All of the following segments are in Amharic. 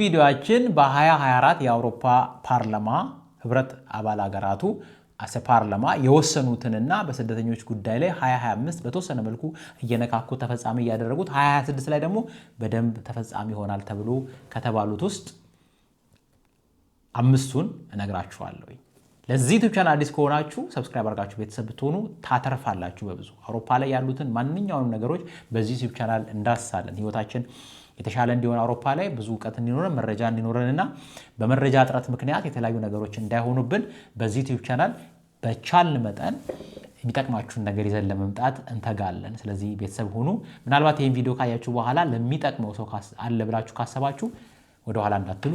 ቪዲዮአችን በ2024 የአውሮፓ ፓርላማ ህብረት አባል ሀገራቱ አሰ ፓርላማ የወሰኑትንና በስደተኞች ጉዳይ ላይ 2025 በተወሰነ መልኩ እየነካኩ ተፈጻሚ ያደረጉት 2026 ላይ ደግሞ በደንብ ተፈጻሚ ይሆናል ተብሎ ከተባሉት ውስጥ አምስቱን እነግራችኋለሁ። ለዚህ ዩቲዩብ ቻናል አዲስ ከሆናችሁ ሰብስክራይብ አድርጋችሁ ቤተሰብ ብትሆኑ ታተርፋላችሁ። በብዙ አውሮፓ ላይ ያሉትን ማንኛውንም ነገሮች በዚህ ዩቲዩብ ቻናል እንዳስሳለን ህይወታችን የተሻለ እንዲሆን አውሮፓ ላይ ብዙ ዕውቀት እንዲኖረን መረጃ እንዲኖረንና በመረጃ እጥረት ምክንያት የተለያዩ ነገሮች እንዳይሆኑብን በዚህ ዩቲዩብ ቻናል በቻልን መጠን የሚጠቅማችሁን ነገር ይዘን ለመምጣት እንተጋለን። ስለዚህ ቤተሰብ ሁኑ። ምናልባት ይሄን ቪዲዮ ካያችሁ በኋላ ለሚጠቅመው ሰው አለ ብላችሁ ካሰባችሁ ወደ ኋላ እንዳትሉ።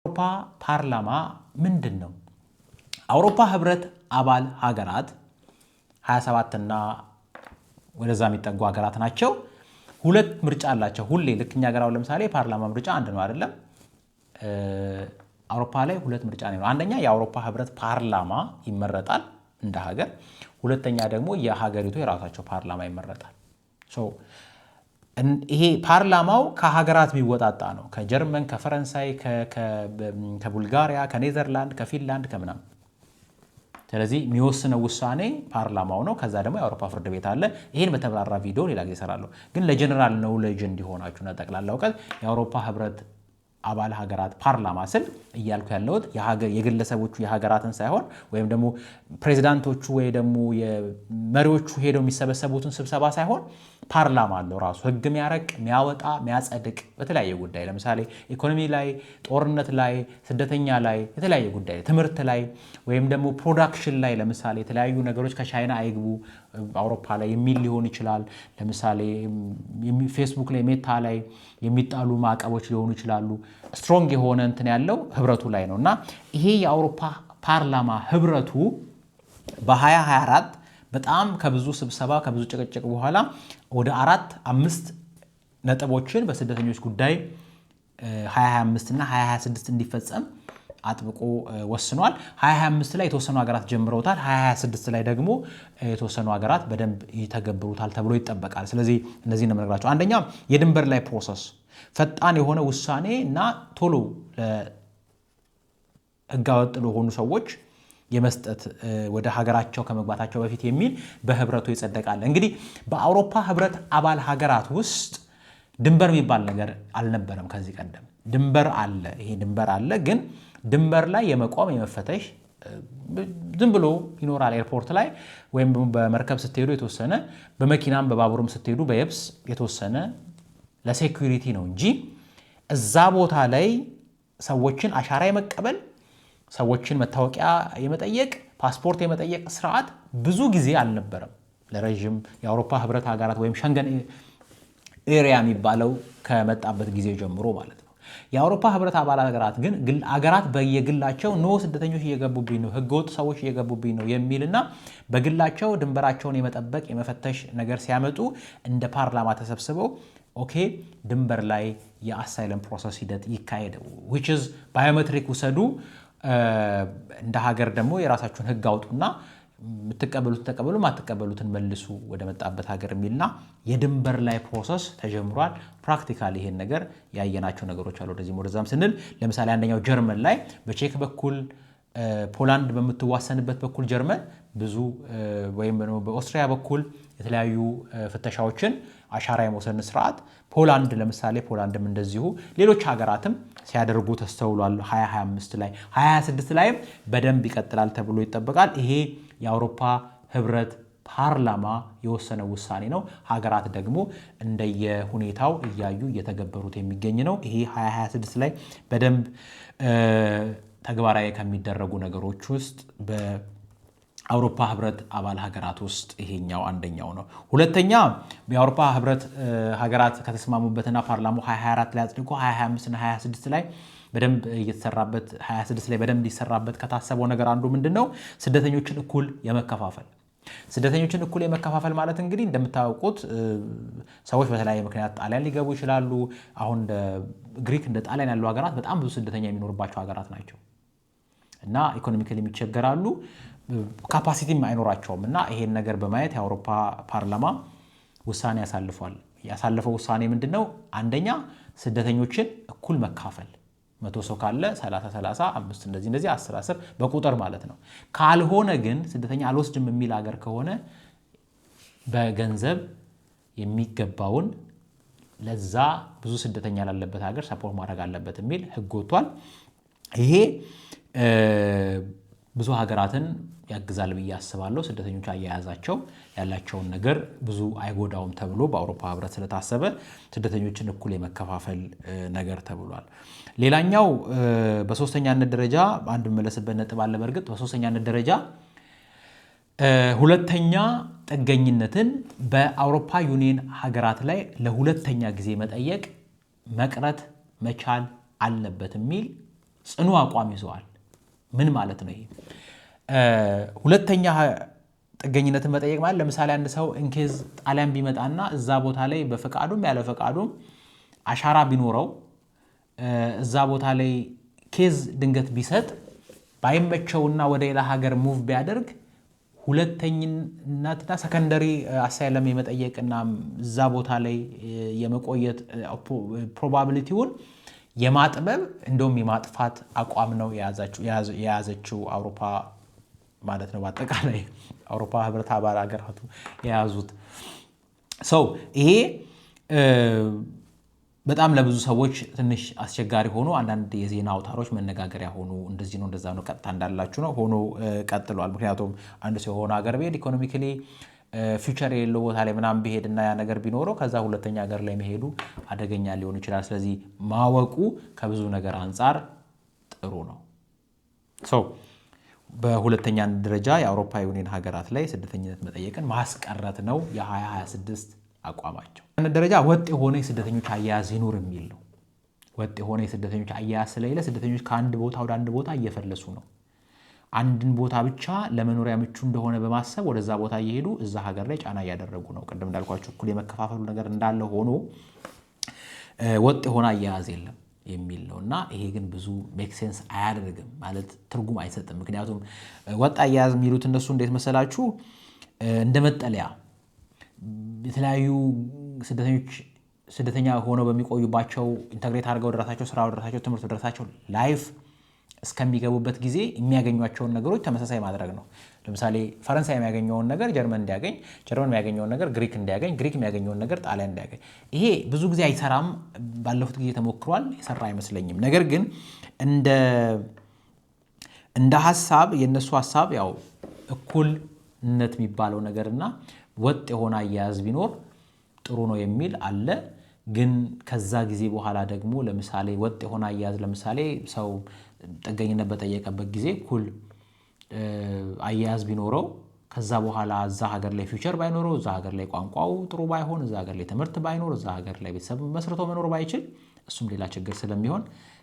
አውሮፓ ፓርላማ ምንድነው? አውሮፓ ህብረት አባል ሀገራት 27 እና ወደዛ የሚጠጉ ሀገራት ናቸው። ሁለት ምርጫ አላቸው። ሁሌ ልክኛ ሀገራው ለምሳሌ ፓርላማ ምርጫ አንድ ነው አይደለም? አውሮፓ ላይ ሁለት ምርጫ ነው። አንደኛ የአውሮፓ ህብረት ፓርላማ ይመረጣል እንደ ሀገር፣ ሁለተኛ ደግሞ የሀገሪቱ የራሳቸው ፓርላማ ይመረጣል። ይሄ ፓርላማው ከሀገራት የሚወጣጣ ነው። ከጀርመን፣ ከፈረንሳይ፣ ከቡልጋሪያ፣ ከኔዘርላንድ፣ ከፊንላንድ ከምናምን። ስለዚህ የሚወስነው ውሳኔ ፓርላማው ነው። ከዛ ደግሞ የአውሮፓ ፍርድ ቤት አለ። ይሄን በተብራራ ቪዲዮ ሌላ ጊዜ እሰራለሁ። ግን ለጀነራል ኖሌጅ እንዲሆናችሁና ጠቅላላ እውቀት የአውሮፓ ህብረት አባል ሀገራት ፓርላማ ስል እያልኩ ያለሁት የግለሰቦቹ የሀገራትን ሳይሆን ወይም ደግሞ ፕሬዚዳንቶቹ ወይ ደግሞ የመሪዎቹ ሄደው የሚሰበሰቡትን ስብሰባ ሳይሆን ፓርላማ አለው ራሱ ህግ የሚያረቅ የሚያወጣ የሚያጸድቅ በተለያየ ጉዳይ ለምሳሌ ኢኮኖሚ ላይ፣ ጦርነት ላይ፣ ስደተኛ ላይ፣ የተለያየ ጉዳይ ትምህርት ላይ ወይም ደግሞ ፕሮዳክሽን ላይ ለምሳሌ የተለያዩ ነገሮች ከቻይና አይግቡ አውሮፓ ላይ የሚል ሊሆን ይችላል። ለምሳሌ ፌስቡክ ላይ ሜታ ላይ የሚጣሉ ማዕቀቦች ሊሆኑ ይችላሉ። ስትሮንግ የሆነ እንትን ያለው ህብረቱ ላይ ነውና ይሄ የአውሮፓ ፓርላማ ህብረቱ በ2024 በጣም ከብዙ ስብሰባ ከብዙ ጭቅጭቅ በኋላ ወደ 4-5 ነጥቦችን በስደተኞች ጉዳይ 2025 እና 2026 እንዲፈጸም አጥብቆ ወስኗል። 2025 ላይ የተወሰኑ ሀገራት ጀምረውታል። 2026 ላይ ደግሞ የተወሰኑ ሀገራት በደንብ ይተገብሩታል ተብሎ ይጠበቃል። ስለዚህ እነዚህ ነው የምነግራቸው። አንደኛ የድንበር ላይ ፕሮሰስ ፈጣን የሆነ ውሳኔ እና ቶሎ ህገወጥ ለሆኑ ሰዎች የመስጠት ወደ ሀገራቸው ከመግባታቸው በፊት የሚል በህብረቱ ይጸደቃል። እንግዲህ በአውሮፓ ህብረት አባል ሀገራት ውስጥ ድንበር የሚባል ነገር አልነበረም ከዚህ ቀደም። ድንበር አለ፣ ይሄ ድንበር አለ። ግን ድንበር ላይ የመቆም የመፈተሽ ዝም ብሎ ይኖራል። ኤርፖርት ላይ ወይም በመርከብ ስትሄዱ የተወሰነ፣ በመኪናም በባቡርም ስትሄዱ በየብስ የተወሰነ ለሴኩሪቲ ነው እንጂ እዛ ቦታ ላይ ሰዎችን አሻራ የመቀበል ሰዎችን መታወቂያ የመጠየቅ ፓስፖርት የመጠየቅ ስርዓት ብዙ ጊዜ አልነበረም። ለረጅም የአውሮፓ ህብረት ሀገራት ወይም ሸንገን ኤሪያ የሚባለው ከመጣበት ጊዜ ጀምሮ ማለት ነው። የአውሮፓ ህብረት አባል ሀገራት ግን አገራት በየግላቸው ስደተኞች እየገቡብኝ ነው፣ ህገወጥ ሰዎች እየገቡብኝ ነው የሚልና በግላቸው ድንበራቸውን የመጠበቅ የመፈተሽ ነገር ሲያመጡ እንደ ፓርላማ ተሰብስበው ኦኬ ድንበር ላይ የአሳይለም ፕሮሰስ ሂደት ይካሄድ which is ባዮሜትሪክ ውሰዱ፣ እንደ ሀገር ደግሞ የራሳችሁን ህግ አውጡና የምትቀበሉትን ተቀበሉ፣ ማትቀበሉትን መልሱ ወደ መጣበት ሀገር የሚልና የድንበር ላይ ፕሮሰስ ተጀምሯል። ፕራክቲካሊ ይሄን ነገር ያየናቸው ነገሮች አሉ። ወደዛም ስንል ለምሳሌ አንደኛው ጀርመን ላይ በቼክ በኩል ፖላንድ በምትዋሰንበት በኩል ጀርመን ብዙ ወይም በኦስትሪያ በኩል የተለያዩ ፍተሻዎችን አሻራ የመውሰድ ስርዓት ፖላንድ ለምሳሌ ፖላንድም እንደዚሁ ሌሎች ሀገራትም ሲያደርጉ ተስተውሏል። 2025 ላይ 2026 ላይም በደንብ ይቀጥላል ተብሎ ይጠበቃል። ይሄ የአውሮፓ ህብረት ፓርላማ የወሰነው ውሳኔ ነው። ሀገራት ደግሞ እንደየሁኔታው እያዩ እየተገበሩት የሚገኝ ነው። ይሄ 2026 ላይ በደንብ ተግባራዊ ከሚደረጉ ነገሮች ውስጥ በአውሮፓ ህብረት አባል ሀገራት ውስጥ ይሄኛው አንደኛው ነው። ሁለተኛ የአውሮፓ ህብረት ሀገራት ከተስማሙበትና ፓርላማው 2024 ላይ አጽድቆ 2025 እና 2026 ላይ በደንብ እየተሰራበት 26 ላይ በደንብ ሊሰራበት ከታሰበው ነገር አንዱ ምንድነው? ስደተኞችን እኩል የመከፋፈል። ስደተኞችን እኩል የመከፋፈል ማለት እንግዲህ እንደምታውቁት ሰዎች በተለያየ ምክንያት ጣሊያን ሊገቡ ይችላሉ። አሁን እንደ ግሪክ እንደ ጣሊያን ያሉ ሀገራት በጣም ብዙ ስደተኛ የሚኖርባቸው ሀገራት ናቸው እና ኢኮኖሚካሊ የሚቸገራሉ፣ ካፓሲቲም አይኖራቸውም እና ይሄን ነገር በማየት የአውሮፓ ፓርላማ ውሳኔ ያሳልፏል። ያሳለፈው ውሳኔ ምንድነው? አንደኛ ስደተኞችን እኩል መካፈል 100 ሰው ካለ 30 5 እንደዚህ 10 በቁጥር ማለት ነው። ካልሆነ ግን ስደተኛ አልወስድም የሚል ሀገር ከሆነ በገንዘብ የሚገባውን ለዛ ብዙ ስደተኛ ላለበት ሀገር ሰፖርት ማድረግ አለበት የሚል ህግ ወጥቷል። ይሄ ብዙ ሀገራትን ያግዛል ብዬ አስባለሁ። ስደተኞች አያያዛቸው ያላቸውን ነገር ብዙ አይጎዳውም ተብሎ በአውሮፓ ህብረት ስለታሰበ ስደተኞችን እኩል የመከፋፈል ነገር ተብሏል። ሌላኛው በሶስተኛነት ደረጃ አንድ መለስበት ነጥብ አለ። በርግጥ በሶስተኛነት ደረጃ ሁለተኛ ጥገኝነትን በአውሮፓ ዩኒየን ሀገራት ላይ ለሁለተኛ ጊዜ መጠየቅ መቅረት መቻል አለበት የሚል ጽኑ አቋም ይዘዋል። ምን ማለት ነው ይሄ? ሁለተኛ ጥገኝነትን መጠየቅ ማለት ለምሳሌ አንድ ሰው እንኬዝ ጣሊያን ቢመጣና እዛ ቦታ ላይ በፈቃዱም ያለ ፈቃዱም አሻራ ቢኖረው እዛ ቦታ ላይ ኬዝ ድንገት ቢሰጥ ባይመቸውና ወደ ሌላ ሀገር ሙቭ ቢያደርግ ሁለተኛና ሰከንደሪ አሳይለም የመጠየቅና እዛ ቦታ ላይ የመቆየት ፕሮባቢሊቲውን የማጥበብ እንደውም የማጥፋት አቋም ነው የያዘችው አውሮፓ ማለት ነው። በአጠቃላይ አውሮፓ ህብረት አባል ሀገራቱ የያዙት ሰው ይሄ በጣም ለብዙ ሰዎች ትንሽ አስቸጋሪ ሆኖ አንዳንድ የዜና አውታሮች መነጋገሪያ ሆኖ እንደዚህ ነው እንደዛ ነው ቀጥታ እንዳላችሁ ነው ሆኖ ቀጥሏል። ምክንያቱም አንድ ሰው የሆነ ሀገር ቢሄድ ኢኮኖሚካሊ ፊውቸር የሌለው ቦታ ላይ ምናምን ቢሄድና ያ ነገር ቢኖረው ከዛ ሁለተኛ ሀገር ላይ መሄዱ አደገኛ ሊሆን ይችላል። ስለዚህ ማወቁ ከብዙ ነገር አንጻር ጥሩ ነው። በሁለተኛ ደረጃ የአውሮፓ ዩኒየን ሀገራት ላይ ስደተኝነት መጠየቅን ማስቀረት ነው የ2026 አቋማቸው። ደረጃ ወጥ የሆነ የስደተኞች አያያዝ ይኑር የሚል ነው። ወጥ የሆነ የስደተኞች አያያዝ ስለሌለ ስደተኞች ከአንድ ቦታ ወደ አንድ ቦታ እየፈለሱ ነው። አንድን ቦታ ብቻ ለመኖሪያ ምቹ እንደሆነ በማሰብ ወደዛ ቦታ እየሄዱ እዛ ሀገር ላይ ጫና እያደረጉ ነው። ቅድም እንዳልኳቸው እኩል የመከፋፈሉ ነገር እንዳለ ሆኖ ወጥ የሆነ አያያዝ የለም የሚል ነው እና ይሄ ግን ብዙ ሜክ ሴንስ አያደርግም ማለት ትርጉም አይሰጥም። ምክንያቱም ወጥ አያያዝ የሚሉት እነሱ እንዴት መሰላችሁ? እንደ መጠለያ የተለያዩ ስደተኞች ስደተኛ ሆነው በሚቆዩባቸው ኢንተግሬት አድርገው ወደራሳቸው ስራ ወደራሳቸው ትምህርት ወደራሳቸው ላይፍ እስከሚገቡበት ጊዜ የሚያገኟቸውን ነገሮች ተመሳሳይ ማድረግ ነው። ለምሳሌ ፈረንሳይ የሚያገኘውን ነገር ጀርመን እንዲያገኝ፣ ጀርመን የሚያገኘውን ነገር ግሪክ እንዲያገኝ፣ ግሪክ የሚያገኘውን ነገር ጣሊያን እንዲያገኝ። ይሄ ብዙ ጊዜ አይሰራም። ባለፉት ጊዜ ተሞክሯል፣ የሰራ አይመስለኝም። ነገር ግን እንደ ሀሳብ የነሱ ሀሳብ ያው እኩልነት የሚባለው ነገርና ወጥ የሆነ አያያዝ ቢኖር ጥሩ ነው የሚል አለ። ግን ከዛ ጊዜ በኋላ ደግሞ ለምሳሌ ወጥ የሆነ አያያዝ ለምሳሌ ሰው ጥገኝነት በጠየቀበት ጊዜ እኩል አያያዝ ቢኖረው ከዛ በኋላ እዛ ሀገር ላይ ፊውቸር ባይኖረው እዛ ሀገር ላይ ቋንቋው ጥሩ ባይሆን እዛ ሀገር ላይ ትምህርት ባይኖር እዛ ሀገር ላይ ቤተሰብ መስርቶ መኖር ባይችል እሱም ሌላ ችግር ስለሚሆን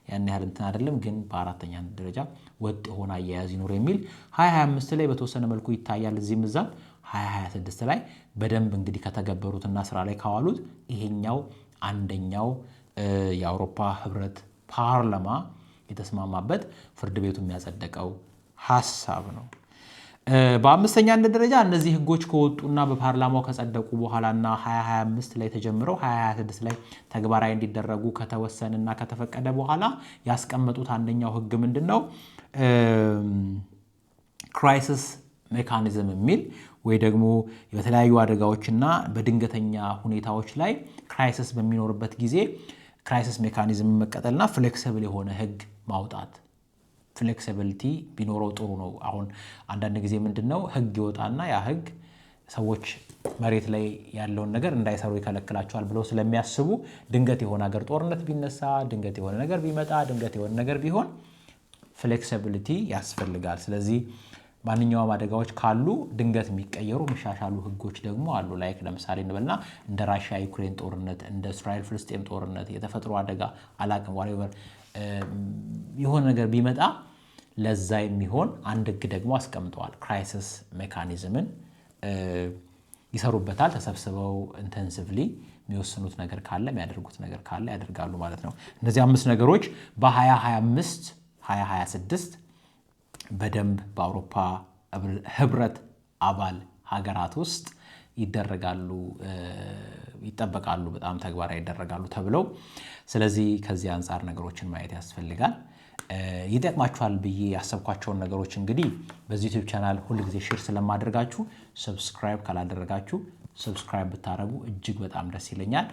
ያን ያህል እንትን አይደለም። ግን በአራተኛ ደረጃ ወጥ የሆነ አያያዝ ይኖር የሚል 2025 ላይ በተወሰነ መልኩ ይታያል። እዚህም እዛም 2026 ላይ በደንብ እንግዲህ ከተገበሩትና ስራ ላይ ካዋሉት ይሄኛው አንደኛው የአውሮፓ ህብረት ፓርላማ የተስማማበት ፍርድ ቤቱ የሚያጸደቀው ሐሳብ ነው። በአምስተኛነት ደረጃ እነዚህ ህጎች ከወጡና በፓርላማው ከጸደቁ በኋላና 2025 ላይ ተጀምረው 2026 ላይ ተግባራዊ እንዲደረጉ ከተወሰነና ከተፈቀደ በኋላ ያስቀመጡት አንደኛው ህግ ምንድነው? ክራይሲስ ሜካኒዝም የሚል ወይ ደግሞ በተለያዩ አደጋዎችና በድንገተኛ ሁኔታዎች ላይ ክራይሲስ በሚኖርበት ጊዜ ክራይሲስ ሜካኒዝም መቀጠልና ፍሌክሲብል የሆነ ህግ ማውጣት። ፍሌክሲቢሊቲ ቢኖረው ጥሩ ነው። አሁን አንዳንድ ጊዜ ምንድነው ህግ ይወጣና ያ ህግ ሰዎች መሬት ላይ ያለውን ነገር እንዳይሰሩ ይከለክላቸዋል ብለው ስለሚያስቡ ድንገት የሆነ ሀገር ጦርነት ቢነሳ፣ ድንገት የሆነ ነገር ቢመጣ፣ ድንገት የሆነ ነገር ቢሆን ፍሌክሲቢሊቲ ያስፈልጋል። ስለዚህ ማንኛውም አደጋዎች ካሉ ድንገት የሚቀየሩ የሚሻሻሉ ህጎች ደግሞ አሉ። ላይክ ለምሳሌ እንበልና እንደ ራሽያ ዩክሬን ጦርነት፣ እንደ እስራኤል ፍልስጤም ጦርነት፣ የተፈጥሮ አደጋ አላቅም ዋሬቨር የሆነ ነገር ቢመጣ ለዛ የሚሆን አንድ ህግ ደግሞ አስቀምጠዋል። ክራይሲስ ሜካኒዝምን ይሰሩበታል። ተሰብስበው ኢንቴንሲቭሊ የሚወስኑት ነገር ካለ የሚያደርጉት ነገር ካለ ያደርጋሉ ማለት ነው። እነዚህ 5 ነገሮች በ2025 2026 በደንብ በአውሮፓ ህብረት አባል ሀገራት ውስጥ ይደረጋሉ ይጠበቃሉ በጣም ተግባራዊ ይደረጋሉ ተብለው ስለዚህ ከዚህ አንፃር ነገሮችን ማየት ያስፈልጋል ይጠቅማችኋል ብዬ ያሰብኳቸውን ነገሮች እንግዲህ በዚህ YouTube ቻናል ሁሉ ጊዜ ሼር ስለማደርጋችሁ ሰብስክራይብ ካላደረጋችሁ ሰብስክራይብ ብታረጉ እጅግ በጣም ደስ ይለኛል